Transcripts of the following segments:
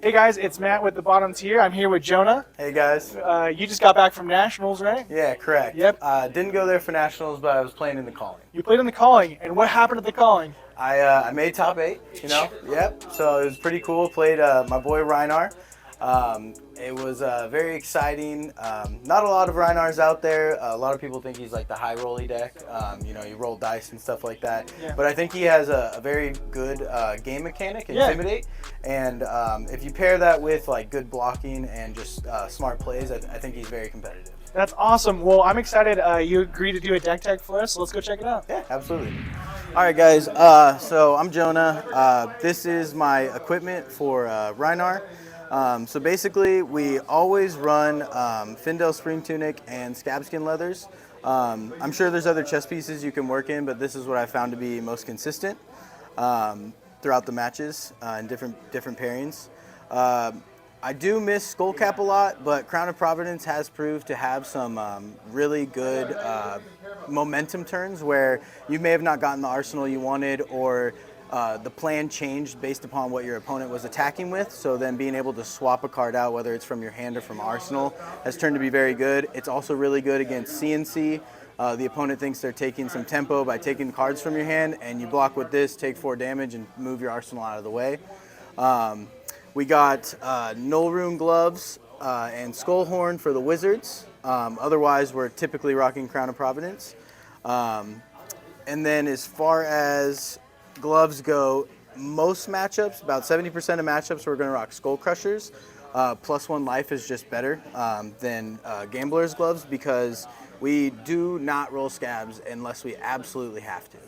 Hey guys, it's Matt with the bottom tier. I'm here with Jonah. Hey guys. You just got back from nationals, right? Yeah, correct. Yep. Didn't go there for nationals, but I was playing in the calling. You played in the calling, and what happened at the calling? I made top 8. Yep. So it was pretty cool. Played my boy Rhinar. It was very exciting. Not a lot of Rhinars out there. A lot of people think he's like the high rolly deck. You roll dice and stuff like that. Yeah. But I think he has a very good game mechanic, Intimidate. And if you pair that with like good blocking and just smart plays, I think he's very competitive. That's awesome. Well, I'm excited. You agreed to do a deck tech for us, so let's go check it out. Yeah, absolutely. All right, guys. So I'm Jonah. This is my equipment for Rhinar. So basically, we always run Findel Spring Tunic and Scabskin Leathers. I'm sure there's other chest pieces you can work in, but this is what I found to be most consistent throughout the matches in different pairings. I do miss Skullcap a lot, but Crown of Providence has proved to have some really good momentum turns where you may have not gotten the arsenal you wanted, or the plan changed based upon what your opponent was attacking with. So then being able to swap a card out, whether it's from your hand or from arsenal, has turned to be very good. It's also really good against CNC. The opponent thinks they're taking some tempo by taking cards from your hand, and you block with this, take 4 damage, and move your arsenal out of the way. We got Null Rune Gloves and Skullhorn for the Wizards. Otherwise, we're typically rocking Crown of Providence. And then as far as gloves go, most matchups, about 70% of matchups, we're going to rock Skull Crushers. +1 life is just better than Gambler's Gloves, because we do not roll scabs unless we absolutely have to.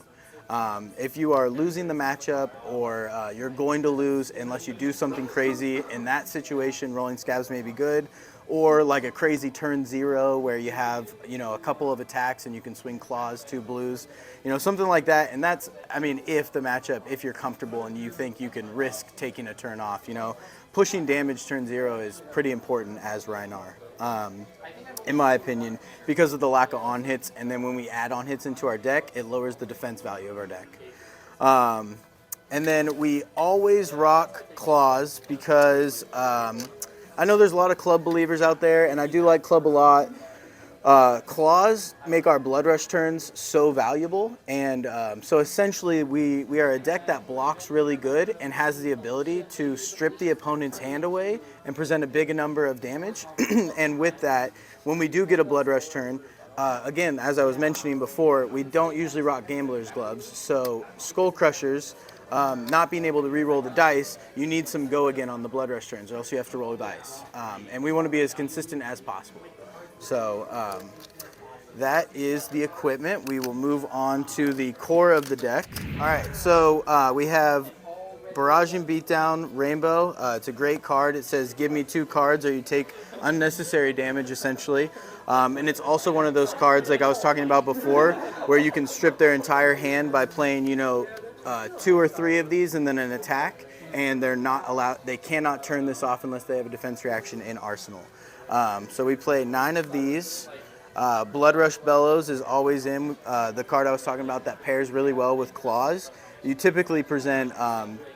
If you are losing the matchup, or you're going to lose unless you do something crazy, in that situation, rolling scabs may be good. Or like a crazy turn 0 where you have, a couple of attacks and you can swing claws, 2 blues, something like that. And that's, if you're comfortable and you think you can risk taking a turn off, pushing damage turn 0 is pretty important as Rhinar. In my opinion, because of the lack of on hits, and then when we add on hits into our deck, it lowers the defense value of our deck. And then we always rock claws, because I know there's a lot of club believers out there, and I do like club a lot. Claws make our blood rush turns so valuable, and so essentially we are a deck that blocks really good and has the ability to strip the opponent's hand away and present a big number of damage. And with that, when we do get a blood rush turn, again, as I was mentioning before, we don't usually rock Gambler's Gloves, so Skull Crushers, not being able to re-roll the dice, you need some go again on the blood rush turns, or else you have to roll dice. And we want to be as consistent as possible. So that is the equipment. We will move on to the core of the deck. All right, so we have Barraging Beatdown Rainbow. It's a great card. It says give me 2 cards or you take unnecessary damage, essentially. And it's also one of those cards, like I was talking about before, where you can strip their entire hand by playing, 2 or 3 of these and then an attack, and they're not allowed. They cannot turn this off unless they have a defense reaction in arsenal. So we play 9 of these. Blood Rush Bellows is always in, the card I was talking about that pairs really well with claws. You typically present,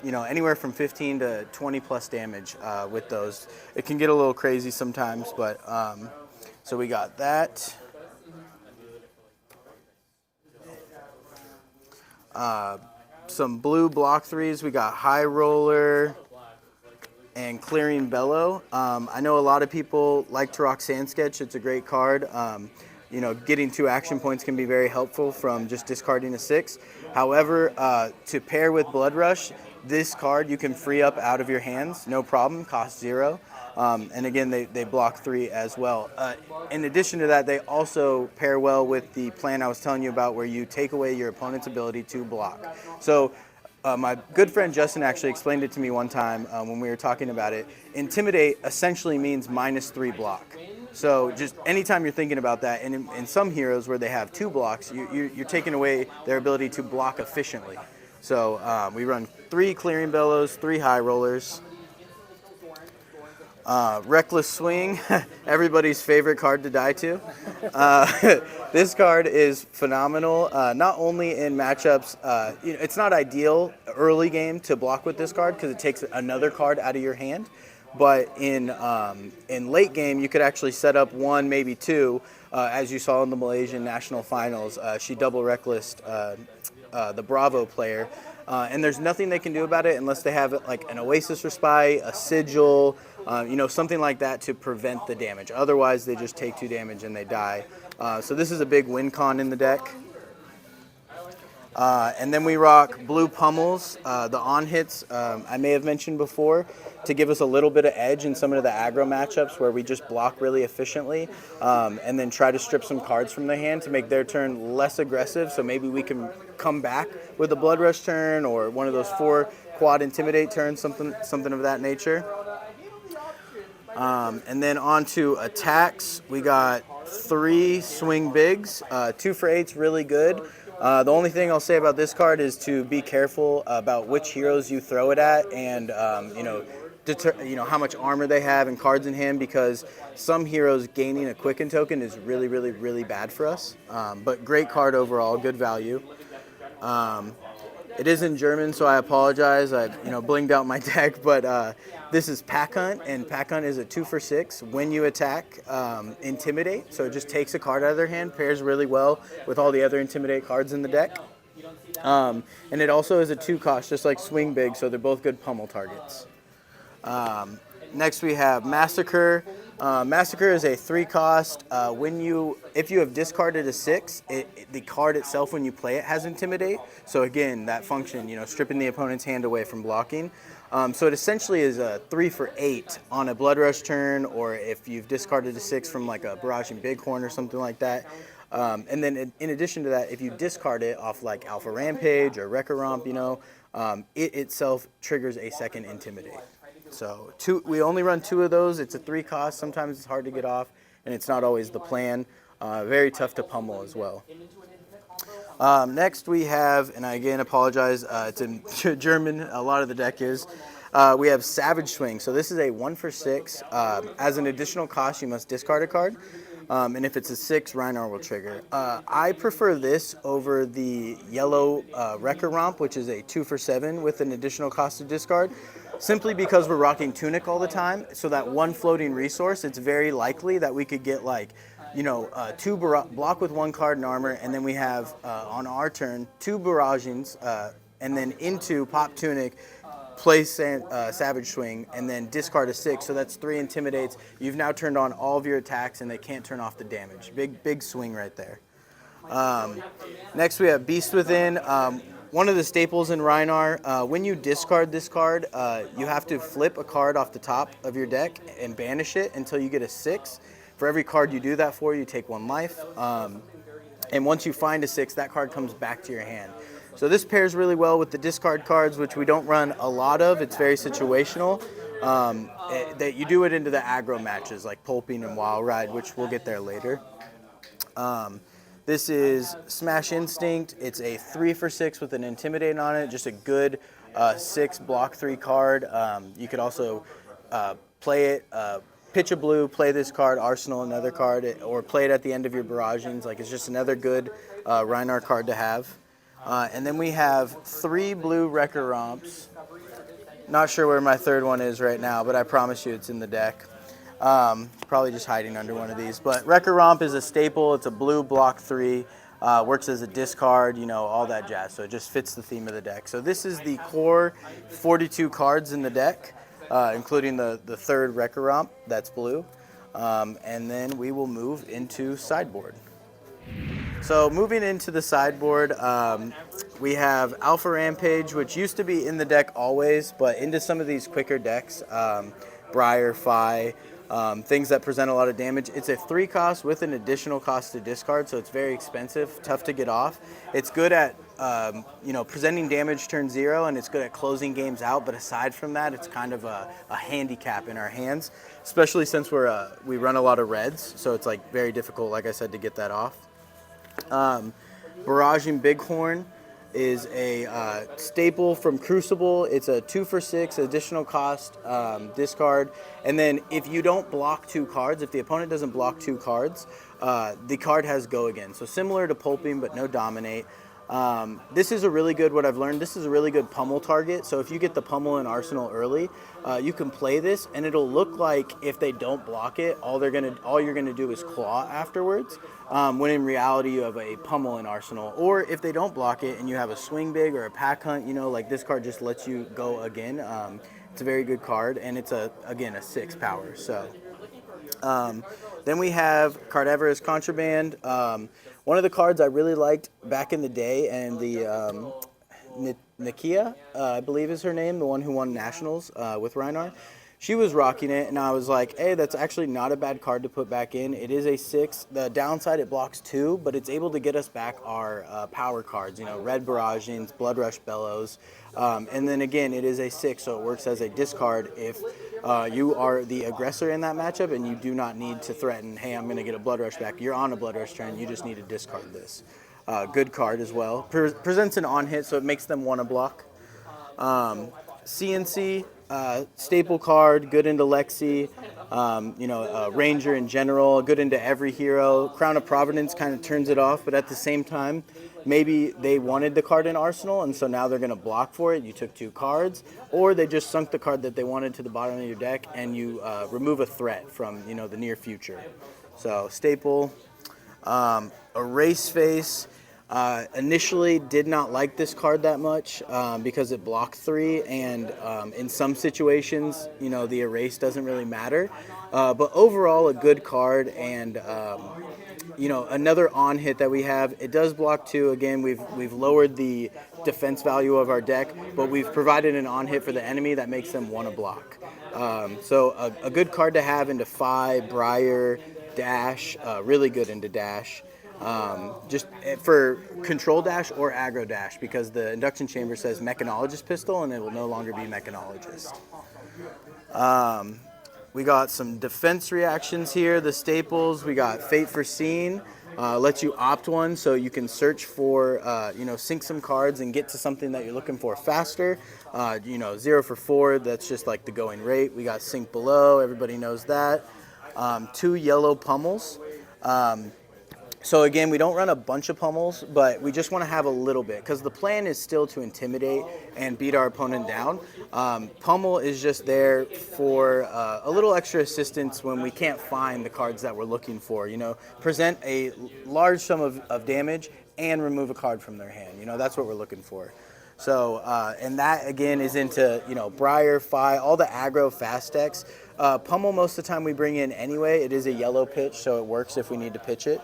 anywhere from 15 to 20 plus damage with those. It can get a little crazy sometimes, but so we got that. Some blue block 3s. We got High Roller and Clearing Bellow. I know a lot of people like to rock Sand Sketch. It's a great card. Getting 2 action points can be very helpful from just discarding a 6. However, to pair with Blood Rush, this card you can free up out of your hands, no problem, costs 0. And again, they block 3 as well. In addition to that, they also pair well with the plan I was telling you about, where you take away your opponent's ability to block. So my good friend Justin actually explained it to me one time when we were talking about it. Intimidate essentially means -3 block. So just anytime you're thinking about that, and in some heroes where they have 2 blocks, you're taking away their ability to block efficiently. So we run 3 Clearing Bellows, 3 High Rollers. Reckless Swing, everybody's favorite card to die to. This card is phenomenal, not only in matchups, it's not ideal early game to block with this card because it takes another card out of your hand, but in late game you could actually set up one, maybe two, as you saw in the Malaysian National Finals. She double recklessed the Bravo player. And there's nothing they can do about it unless they have like an Oasis Respite, a Sigil, something like that to prevent the damage. Otherwise, they just take 2 damage and they die. So this is a big win con in the deck. And then we rock blue pummels, the on hits I may have mentioned before, to give us a little bit of edge in some of the aggro matchups where we just block really efficiently, and then try to strip some cards from their hand to make their turn less aggressive. So maybe we can come back with a Blood Rush turn or one of those 4 quad Intimidate turns, something of that nature. And then on to attacks, we got 3 swing bigs, 2 for 8's really good. The only thing I'll say about this card is to be careful about which heroes you throw it at, and how much armor they have and cards in hand, because some heroes gaining a Quicken token is really, really, really bad for us. But great card overall, good value. It is in German, so I apologize. I blinged out my deck, but this is Pack Hunt, and Pack Hunt is a 2 for 6. When you attack, Intimidate, so it just takes a card out of their hand, pairs really well with all the other Intimidate cards in the deck. And it also is a 2 cost, just like Swing Big, so they're both good pummel targets. Next we have Massacre. Massacre is a 3 cost. If you have discarded a 6, the card itself when you play it has Intimidate. So again, that function, stripping the opponent's hand away from blocking. So it essentially is a 3 for 8 on a Blood Rush turn, or if you've discarded a 6 from like a Barraging Bighorn or something like that. And then in addition to that, if you discard it off like Alpha Rampage or Wrecker Romp, it itself triggers a second Intimidate. So we only run 2 of those. It's a 3 cost. Sometimes it's hard to get off, and it's not always the plan. Very tough to pummel as well. Next we have, and I again apologize, it's in German, a lot of the deck is. We have Savage Swing. So this is a 1 for 6. As an additional cost, you must discard a card. And if it's a 6, Rhinar will trigger. I prefer this over the yellow Wrecker Romp, which is a 2 for 7 with an additional cost to discard. Simply because we're rocking Tunic all the time, so that 1 floating resource, it's very likely that we could get like, 2 block with 1 card in armor, and then we have on our turn 2 barragings, and then into pop Tunic, play Savage Swing, and then discard a 6. So that's 3 Intimidates. You've now turned on all of your attacks, and they can't turn off the damage. Big swing right there. Next we have Beast Within. One of the staples in Rhinar, when you discard this card, you have to flip a card off the top of your deck and banish it until you get a 6. For every card you do that for, you take 1 life. And once you find a 6, that card comes back to your hand. So this pairs really well with the discard cards, which we don't run a lot of. It's very situational. That you do it into the aggro matches like Pulping and Wild Ride, which we'll get there later. This is Smash Instinct. It's a 3 for 6 with an Intimidate on it. Just a good 6 block 3 card. You could also play it, pitch a blue, play this card, arsenal another card, or play it at the end of your barragings. Like, it's just another good Rhinar card to have. And then we have 3 blue Wrecker Romps. Not sure where my 3rd one is right now, but I promise you it's in the deck. Probably just hiding under one of these. But Wrecker Romp is a staple. It's a blue block 3. Works as a discard, all that jazz. So it just fits the theme of the deck. So this is the core 42 cards in the deck, including the 3rd Wrecker Romp. That's blue. And then we will move into Sideboard. So moving into the Sideboard, we have Alpha Rampage, which used to be in the deck always, but into some of these quicker decks, Briar, Fi, things that present a lot of damage. It's a 3 cost with an additional cost to discard, so it's very expensive, tough to get off. It's good at presenting damage turn 0, and it's good at closing games out, but aside from that, it's kind of a handicap in our hands, especially since we run a lot of reds, so it's very difficult, like I said, to get that off. Barraging Bighorn. is a staple from Crucible. It's a 2 for 6 additional cost discard. And then if you don't block 2 cards, if the opponent doesn't block 2 cards, the card has go again. So similar to Pulping, but no dominate. This is a really good, what I've learned, this is a really good pummel target. So if you get the pummel in Arsenal early, you can play this and it'll look like if they don't block it, all you're gonna do is claw afterwards. When in reality you have a pummel in Arsenal. Or if they don't block it and you have a swing big or a pack hunt, you know, like this card just lets you go again. It's a very good card, and it's again a 6 power. So then we have Carnivorous Contraband. One of the cards I really liked back in the day, and the Nakia, I believe is her name, the one who won Nationals with Rhinar. She was rocking it, and I was like, hey, that's actually not a bad card to put back in. It is a 6. The downside, it blocks 2, but it's able to get us back our power cards, you know, Red Barragings, Blood Rush Bellows. And then again, it is a 6, so it works as a discard if you are the aggressor in that matchup and you do not need to threaten, hey, I'm going to get a Blood Rush back. You're on a Blood Rush turn. You just need to discard this. Good card as well. Presents an on-hit, so it makes them want to block. CNC, staple card, good into Lexi, you know, Ranger in general, good into every hero. Crown of Providence kind of turns it off, but at the same time, maybe they wanted the card in Arsenal, and so now they're going to block for it. You took 2 cards, or they just sunk the card that they wanted to the bottom of your deck, and you remove a threat from, you know, the near future. So staple, Erase Face. Initially did not like this card that much because it blocked 3, and in some situations, you know, the erase doesn't really matter. But overall, a good card, and you know, another on hit that we have. It does block 2. Again, we've lowered the defense value of our deck, but we've provided an on hit for the enemy that makes them want to block. So a good card to have into Phi, Briar, Dash, really good into Dash. Just for control dash or aggro dash, because the induction chamber says mechanologist pistol and it will no longer be mechanologist. We got some defense reactions here, the staples. We got Fate Foreseen, lets you opt one so you can search for, you know, sync some cards and get to something that you're looking for faster. You know, 0 for 4, that's just like the going rate. We got Sync Below, everybody knows that. 2 yellow pummels. So again, we don't run a bunch of pummels, but we just want to have a little bit, because the plan is still to intimidate and beat our opponent down. Pummel is just there for a little extra assistance when we can't find the cards that we're looking for. You know, present a large sum of damage and remove a card from their hand. You know, that's what we're looking for. So, and that again is into, you know, Briar, Phi, all the aggro fast decks. Pummel most of the time we bring in anyway. It is a yellow pitch, so it works if we need to pitch it.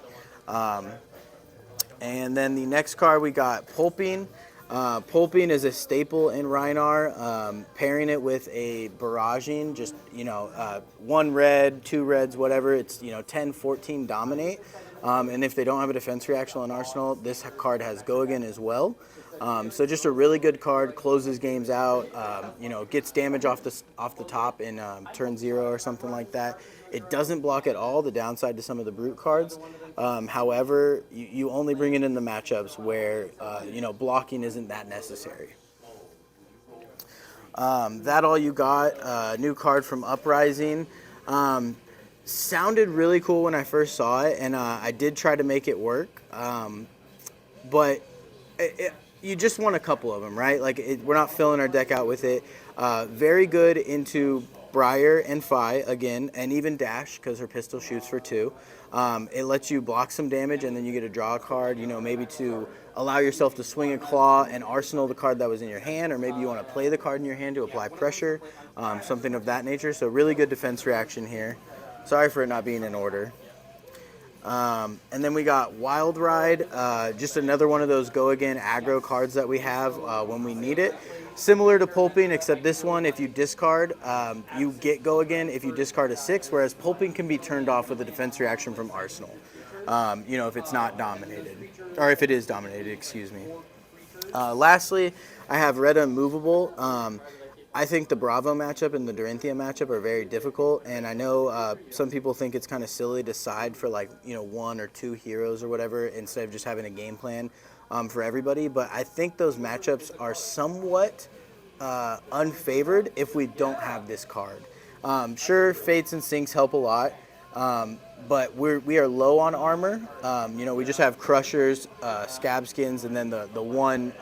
And then the next card we got Pulping. Pulping is a staple in Rhinar. Pairing it with a Barraging, just, you know, 1 red, 2 reds, whatever. It's, you know, 10, 14 dominate. And if they don't have a defense reaction on Arsenal, this card has go again as well. So just a really good card, closes games out, you know, gets damage off the top in turn 0 or something like that. It doesn't block at all, the downside to some of the brute cards. However, you only bring it in the matchups where, you know, blocking isn't that necessary. That all you got. New card from Uprising. Sounded really cool when I first saw it, and I did try to make it work. But you just want a couple of them, right? Like, we're not filling our deck out with it. Very good into Briar and Phi, again, and even Dash, because her pistol shoots for 2. It lets you block some damage, and then you get to draw a card, you know, maybe to allow yourself to swing a claw and arsenal the card that was in your hand, or maybe you want to play the card in your hand to apply pressure, something of that nature. So really good defense reaction here. Sorry for it not being in order. And then we got Wild Ride, just another one of those go again aggro cards that we have when we need it. Similar to Pulping, except this one, if you discard, you get go again if you discard a 6, whereas Pulping can be turned off with a defense reaction from Arsenal. You know, if it's not dominated, or if it is dominated, excuse me. Lastly, I have Red Unmovable. I think the Bravo matchup and the Dorinthia matchup are very difficult, and I know some people think it's kind of silly to side for, like, you know, 1 or 2 heroes or whatever instead of just having a game plan. for everybody, but I think those matchups are somewhat unfavored if we don't have this card. Sure, Fates and Sinks help a lot, but we are low on armor. We just have Crushers, Scab Skins, and then the one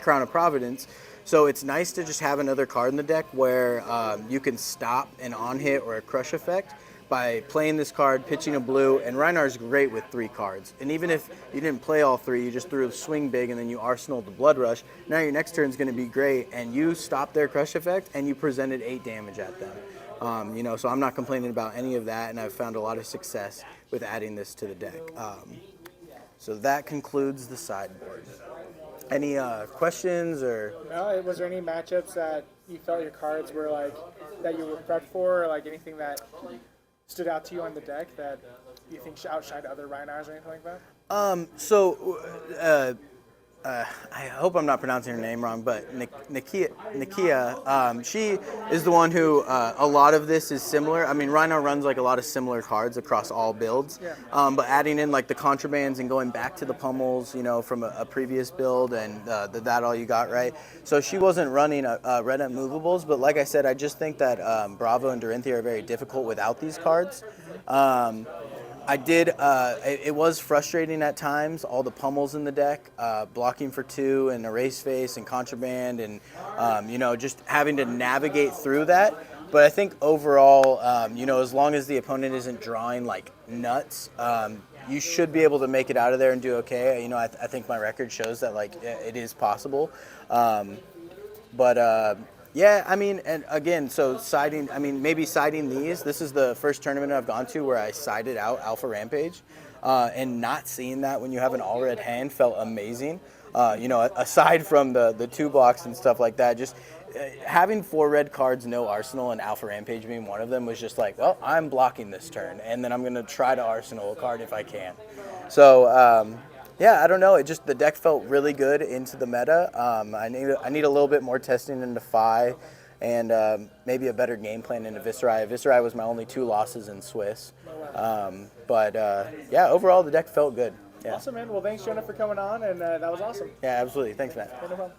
Crown of Providence. So it's nice to just have another card in the deck where you can stop an on-hit or a crush effect by playing this card, pitching a blue, and Rhinar's great with 3 cards. And even if you didn't play all 3, you just threw a swing big and then you arsenaled the Blood Rush, now your next turn is going to be great, and you stop their crush effect and you presented 8 damage at them. So I'm not complaining about any of that, and I've found a lot of success with adding this to the deck. So that concludes the sideboard. Any questions or? No, was there any matchups that you felt your cards were like that you were prepped for, or like anything that stood out to you on the deck that you think outshined other Rhinars or anything like that? I hope I'm not pronouncing her name wrong, but Nikia, she is the one who a lot of this is similar. I mean, Rhinar runs like a lot of similar cards across all builds, but adding in like the contrabands and going back to the pummels, from a previous build, and that all you got, right? So she wasn't running red unmovables, but like I said, I just think that Bravo and Dorinthia are very difficult without these cards. I did, it was frustrating at times, all the pummels in the deck, blocking for 2 and erase face and contraband and, just having to navigate through that. But I think overall, as long as the opponent isn't drawing like nuts, you should be able to make it out of there and do okay. I think my record shows that like it is possible. Yeah, I mean, and again, so maybe siding these. This is the first tournament I've gone to where I sided out Alpha Rampage, and not seeing that when you have an all-red hand felt amazing. Aside from the 2 blocks and stuff like that, just having 4 red cards, no arsenal, and Alpha Rampage being one of them was just like, well, I'm blocking this turn, and then I'm going to try to arsenal a card if I can. So, yeah, I don't know. The deck felt really good into the meta. I need a little bit more testing into Phi, and maybe a better game plan into Viserai. Viserai was my only 2 losses in Swiss. Yeah, overall the deck felt good. Yeah. Awesome, man. Well, thanks, Jonah, for coming on, and that was awesome. Yeah, absolutely. Thanks, Matt. No problem.